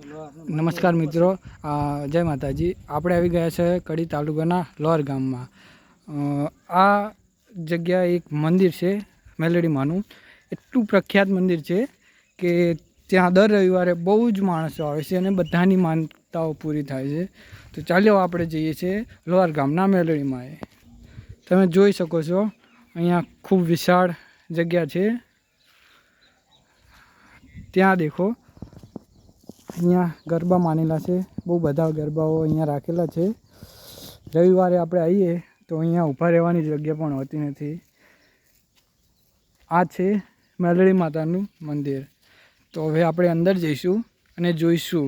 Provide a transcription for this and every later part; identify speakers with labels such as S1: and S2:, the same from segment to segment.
S1: નમસ્કાર મિત્રો, જય માતાજી. આપણે આવી ગયા છે કડી તાલુકાના લોર ગામમાં. આ જગ્યા એક મંદિર છે મેલડી માનું. એટલું પ્રખ્યાત મંદિર છે કે ત્યાં દર રવિવારે બહુ જ માણસો આવે છે અને બધાની માનતાઓ પૂરી થાય છે. તો ચાલો આપણે જઈએ છીએ લોર ગામના મેલડીમાં. તમે જોઈ શકો છો અહીંયા ખૂબ વિશાળ જગ્યા છે. ત્યાં દેખો, અહીંયા ગરબા માનેલા છે. બહુ બધા ગરબાઓ અહીંયા રાખેલા છે. રવિવારે આપણે આવીએ તો અહીંયા ઊભા રહેવાની જગ્યા પણ હોતી નથી. આ છે મેલડી માતાનું મંદિર. તો હવે આપણે અંદર જઈશું અને જોઈશું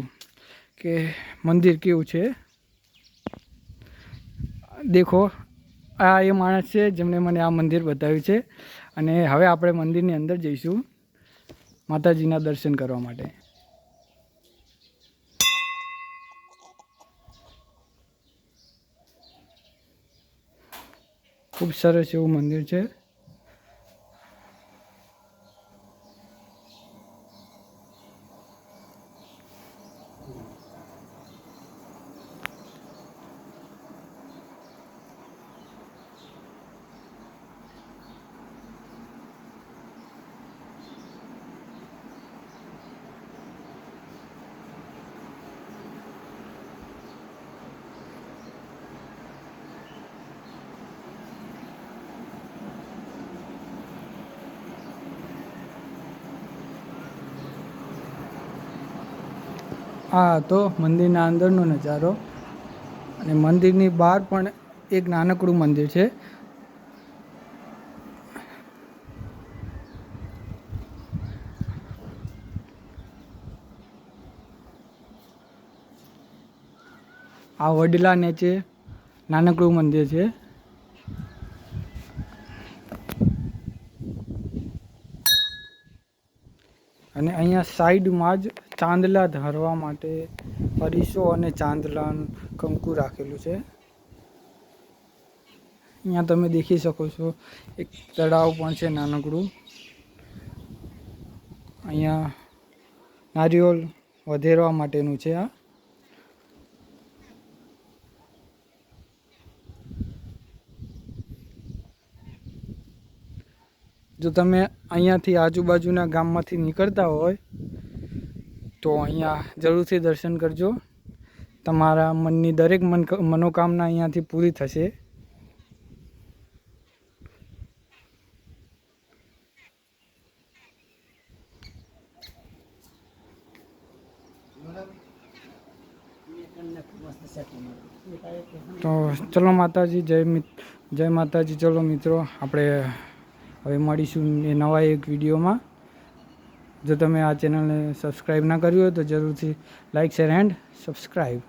S1: કે મંદિર કેવું છે. દેખો, આ એ માણસ છે જેમણે મને આ મંદિર બતાવ્યું છે. અને હવે આપણે મંદિરની અંદર જઈશું માતાજીના દર્શન કરવા માટે. ખૂબ સરસ એવું મંદિર છે. આ હતો મંદિરના અંદરનો નજારો. અને મંદિરની બહાર પણ એક નાનકડું મંદિર છે. આ વડલા નીચે નાનકડું મંદિર છે. અને અહીંયા સાઈડમાં જ ચાંદલા ધરવા માટે અરીસો અને ચાંદલા કંકુ રાખેલું છે. અહીંયા તમે દેખી શકો છો એક તળાવ પણ છે નાનકડું. અહીંયા નારિયેળ વધેરવા માટેનું છે. આ જો તમે અહીંયાથી આજુબાજુના ગામમાંથી નીકળતા હોય તો અહીંયા જરૂરથી દર્શન કરજો. તમારા મનની દરેક મનોકામના અહીંયાથી પૂરી થશે. તો ચલો માતાજી, જય માતાજી. ચલો મિત્રો, આપણે હવે મળીશું એ નવા એક વિડીયોમાં. જો તમે આ ચેનલને સબસ્ક્રાઈબ ના કર્યું હોય તો જરૂરથી લાઇક, શેર એન્ડ સબસ્ક્રાઈબ.